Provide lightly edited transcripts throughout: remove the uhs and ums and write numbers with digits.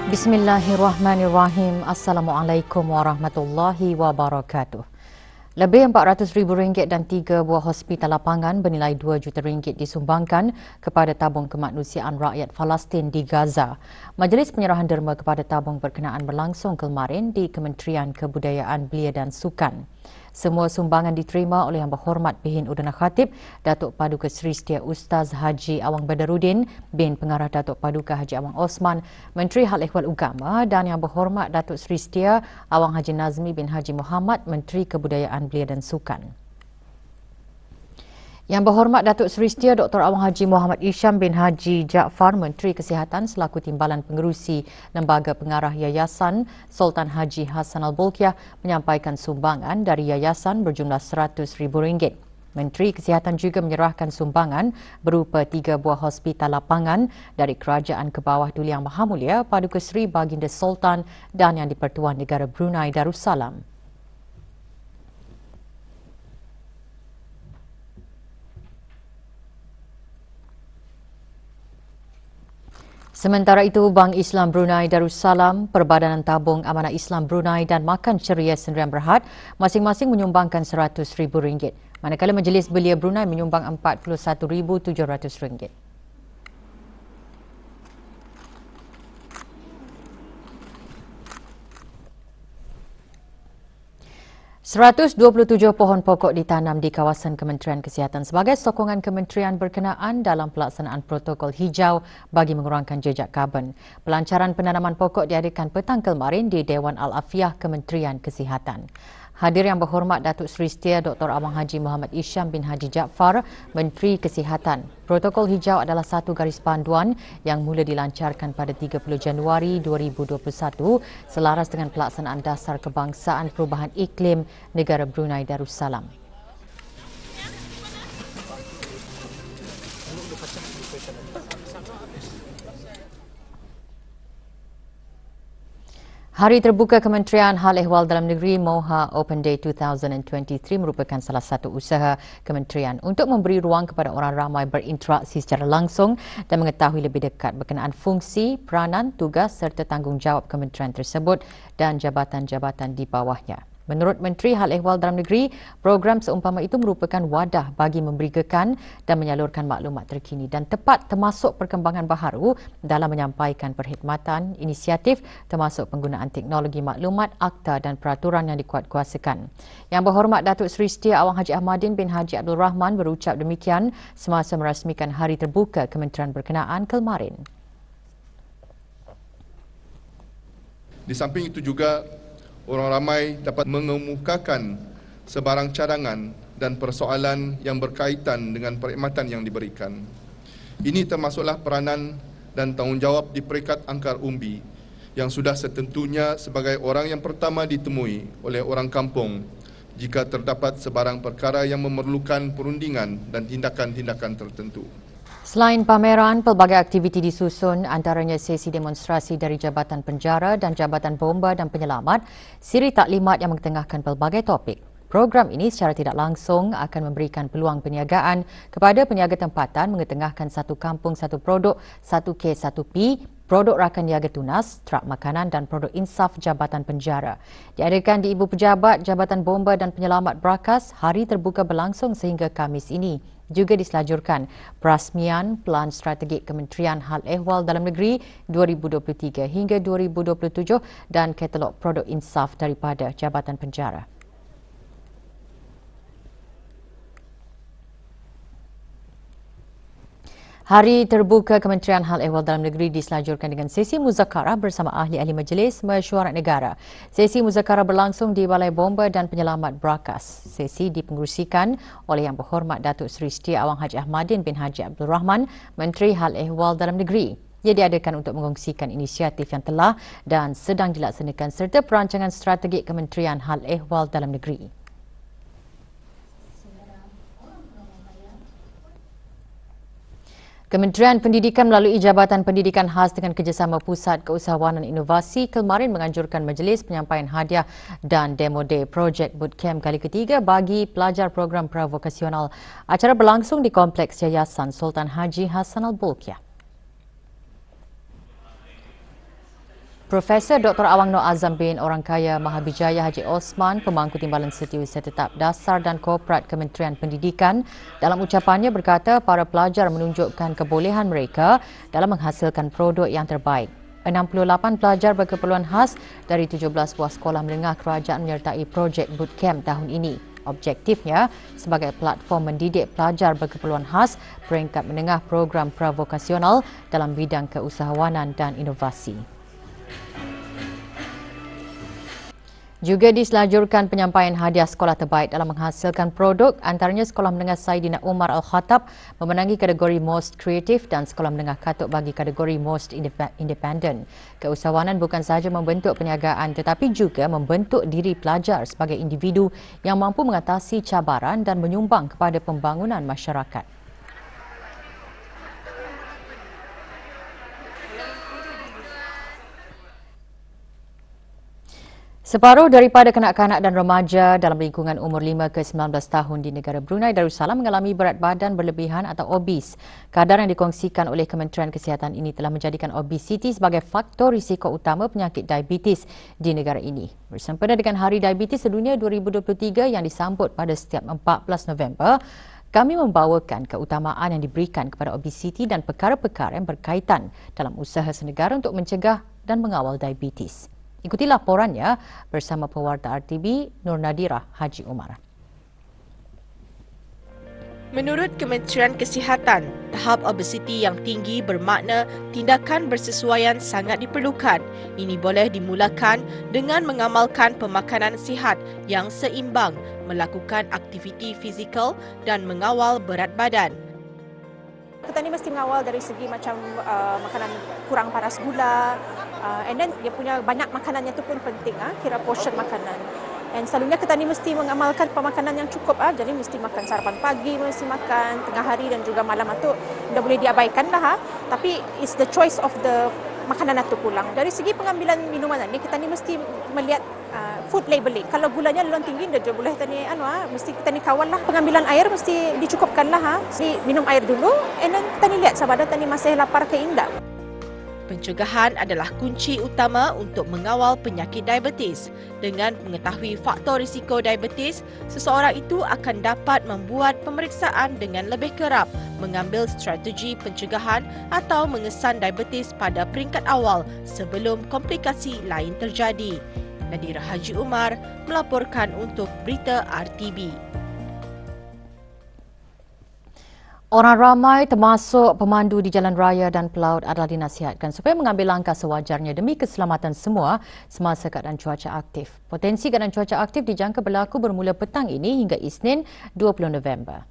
Bismillahirrahmanirrahim. Assalamualaikum warahmatullahi wabarakatuh. Lebih RM400,000 dan 3 buah hospital lapangan bernilai RM2 juta disumbangkan kepada tabung kemanusiaan rakyat Palestin di Gaza. Majlis penyerahan derma kepada tabung berkenaan berlangsung kemarin di Kementerian Kebudayaan Belia dan Sukan. Semua sumbangan diterima oleh Yang Berhormat Bihin Udana Khatib, Datuk Paduka Seri Setia Ustaz Haji Awang Badarudin bin Pengarah Datuk Paduka Haji Awang Osman, Menteri Hal Ehwal Agama dan Yang Berhormat Datuk Seri Setia Awang Haji Nazmi bin Haji Muhammad, Menteri Kebudayaan Belia dan Sukan. Yang Berhormat Datuk Seri Setia Dr. Awang Haji Muhammad Isham bin Haji Jaafar, Menteri Kesihatan selaku Timbalan Pengerusi Lembaga Pengarah Yayasan Sultan Haji Hassan Al-Bolkiah menyampaikan sumbangan dari yayasan berjumlah RM100,000. Menteri Kesihatan juga menyerahkan sumbangan berupa 3 buah hospital lapangan dari Kerajaan ke bawah Duli Yang Maha Mulia Paduka Seri Baginda Sultan dan Yang di-Pertuan Negara Brunei Darussalam. Sementara itu, Bank Islam Brunei Darussalam, Perbadanan Tabung Amanah Islam Brunei dan Makan Ceria Sendirian Berhad masing-masing menyumbangkan RM100,000, manakala Majlis Belia Brunei menyumbang RM41,700. ...127 pohon pokok ditanam di kawasan Kementerian Kesihatan sebagai sokongan kementerian berkenaan dalam pelaksanaan protokol hijau bagi mengurangkan jejak karbon. Pelancaran penanaman pokok diadakan petang kemarin di Dewan Al-Afiah Kementerian Kesihatan. Hadir Yang Berhormat Datuk Seri Setia Dr. Awang Haji Muhammad Isham bin Haji Jaafar, Menteri Kesihatan. Protokol hijau adalah satu garis panduan yang mula dilancarkan pada 30 Januari 2021 selaras dengan pelaksanaan dasar kebangsaan perubahan iklim negara Brunei Darussalam. Hari Terbuka Kementerian Hal Ehwal Dalam Negeri MOHA Open Day 2023 merupakan salah satu usaha kementerian untuk memberi ruang kepada orang ramai berinteraksi secara langsung dan mengetahui lebih dekat berkenaan fungsi, peranan, tugas serta tanggungjawab kementerian tersebut dan jabatan-jabatan di bawahnya. Menurut Menteri Hal Ehwal Dalam Negeri, program seumpama itu merupakan wadah bagi memberikan dan menyalurkan maklumat terkini dan tepat termasuk perkembangan baharu dalam menyampaikan perkhidmatan, inisiatif termasuk penggunaan teknologi maklumat, akta dan peraturan yang dikuatkuasakan. Yang Berhormat Datuk Seri Setia Awang Haji Ahmadin bin Haji Abdul Rahman berucap demikian semasa merasmikan Hari Terbuka Kementerian berkenaan kemarin. Di samping itu juga, orang ramai dapat mengemukakan sebarang cadangan dan persoalan yang berkaitan dengan perkhidmatan yang diberikan. Ini termasuklah peranan dan tanggungjawab di peringkat angkar umbi yang sudah setentunya sebagai orang yang pertama ditemui oleh orang kampung jika terdapat sebarang perkara yang memerlukan perundingan dan tindakan-tindakan tertentu. Selain pameran, pelbagai aktiviti disusun antaranya sesi demonstrasi dari Jabatan Penjara dan Jabatan Bomba dan Penyelamat, siri taklimat yang mengetengahkan pelbagai topik. Program ini secara tidak langsung akan memberikan peluang perniagaan kepada peniaga tempatan mengetengahkan satu kampung, satu produk, 1K, 1P, produk rakan niaga tunas, trak makanan dan produk insaf Jabatan Penjara. Diadakan di Ibu Pejabat Jabatan Bomba dan Penyelamat Brakas, hari terbuka berlangsung sehingga Khamis ini. Juga diselajurkan perasmian Pelan Strategik Kementerian Hal Ehwal Dalam Negeri 2023 hingga 2027 dan katalog produk insaf daripada Jabatan Penjara. Hari Terbuka Kementerian Hal Ehwal Dalam Negeri diselajurkan dengan sesi muzakarah bersama ahli-ahli Majlis Mesyuarat Negara. Sesi muzakarah berlangsung di Balai Bomba dan Penyelamat Brakas. Sesi dipengerusikan oleh Yang Berhormat Datuk Seri Setia Awang Haji Ahmadin bin Haji Abdul Rahman, Menteri Hal Ehwal Dalam Negeri. Ia diadakan untuk mengongsikan inisiatif yang telah dan sedang dilaksanakan serta perancangan strategik Kementerian Hal Ehwal Dalam Negeri. Kementerian Pendidikan melalui Jabatan Pendidikan Khas dengan kerjasama Pusat Keusahawanan Inovasi kemarin menganjurkan majlis penyampaian hadiah dan demo day projek bootcamp kali ketiga bagi pelajar program pravokasional. Acara berlangsung di Kompleks Yayasan Sultan Haji Hassan Al-Bolkiah. Profesor Dr. Awang Nur Azam bin Orangkaya Mahabijaya Haji Osman, Pemangku Timbalan Setiausaha Tetap Dasar dan Korporat Kementerian Pendidikan, dalam ucapannya berkata para pelajar menunjukkan kebolehan mereka dalam menghasilkan produk yang terbaik. 68 pelajar berkeperluan khas dari 17 buah sekolah menengah kerajaan menyertai projek bootcamp tahun ini. Objektifnya sebagai platform mendidik pelajar berkeperluan khas peringkat menengah program provokasional dalam bidang keusahawanan dan inovasi. Juga diselajurkan penyampaian hadiah sekolah terbaik dalam menghasilkan produk, antaranya Sekolah Menengah Saidina Umar Al-Khattab memenangi kategori Most Creative dan Sekolah Menengah Katuk bagi kategori Most Independent. Keusahawanan bukan sahaja membentuk perniagaan tetapi juga membentuk diri pelajar sebagai individu yang mampu mengatasi cabaran dan menyumbang kepada pembangunan masyarakat. Separuh daripada kanak-kanak dan remaja dalam lingkungan umur 5 ke 19 tahun di negara Brunei Darussalam mengalami berat badan berlebihan atau obes. Kadar yang dikongsikan oleh Kementerian Kesihatan ini telah menjadikan obesiti sebagai faktor risiko utama penyakit diabetes di negara ini. Bersempena dengan Hari Diabetes Sedunia 2023 yang disambut pada setiap 14 November, kami membawakan keutamaan yang diberikan kepada obesiti dan perkara-perkara yang berkaitan dalam usaha senegara untuk mencegah dan mengawal diabetes. Ikuti laporannya bersama pewarta RTB Nur Nadirah Haji Umar. Menurut Kementerian Kesihatan, tahap obesiti yang tinggi bermakna tindakan bersesuaian sangat diperlukan. Ini boleh dimulakan dengan mengamalkan pemakanan sihat yang seimbang, melakukan aktiviti fizikal dan mengawal berat badan. Kita ni mesti mengawal dari segi macam makanan kurang paras gula, and then dia punya banyak makanannya tu pun penting, kira portion makanan. And selalunya kita ni mesti mengamalkan pemakanan yang cukup, jadi mesti makan sarapan pagi, mesti makan tengah hari dan juga malam tu dah boleh diabaikan lah. Tapi it's the choice of the makanan itu pulang. Dari segi pengambilan minuman ni kita ni mesti melihat food labeling. Kalau gulanya lebih tinggi dah boleh tani mesti kita ni kawal lah. Pengambilan air mesti dicukupkan lah. Mesti minum air dulu and then kita ni lihat sama ada tani masih lapar ke indak. Pencegahan adalah kunci utama untuk mengawal penyakit diabetes. Dengan mengetahui faktor risiko diabetes, seseorang itu akan dapat membuat pemeriksaan dengan lebih kerap, mengambil strategi pencegahan atau mengesan diabetes pada peringkat awal sebelum komplikasi lain terjadi. Nadirah Haji Umar melaporkan untuk Berita RTB. Orang ramai termasuk pemandu di jalan raya dan pelaut adalah dinasihatkan supaya mengambil langkah sewajarnya demi keselamatan semua semasa keadaan cuaca aktif. Potensi keadaan cuaca aktif dijangka berlaku bermula petang ini hingga Isnin 20 November.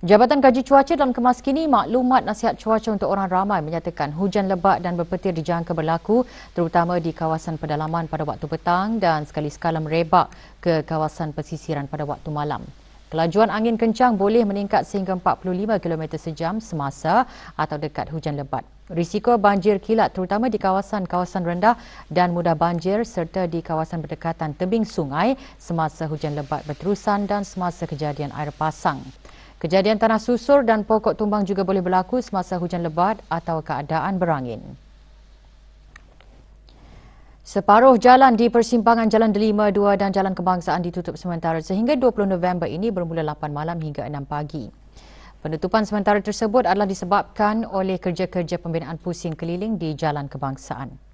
Jabatan Kaji Cuaca dalam kemas kini maklumat nasihat cuaca untuk orang ramai menyatakan hujan lebat dan berpetir dijangka berlaku terutama di kawasan pedalaman pada waktu petang dan sekali-sekala merebak ke kawasan pesisiran pada waktu malam. Kelajuan angin kencang boleh meningkat sehingga 45 km sejam semasa atau dekat hujan lebat. Risiko banjir kilat terutama di kawasan-kawasan rendah dan mudah banjir serta di kawasan berdekatan tebing sungai semasa hujan lebat berterusan dan semasa kejadian air pasang. Kejadian tanah susur dan pokok tumbang juga boleh berlaku semasa hujan lebat atau keadaan berangin. Separuh jalan di persimpangan Jalan Delima 2 dan Jalan Kebangsaan ditutup sementara sehingga 20 November ini bermula 8 malam hingga 6 pagi. Penutupan sementara tersebut adalah disebabkan oleh kerja-kerja pembinaan pusing keliling di Jalan Kebangsaan.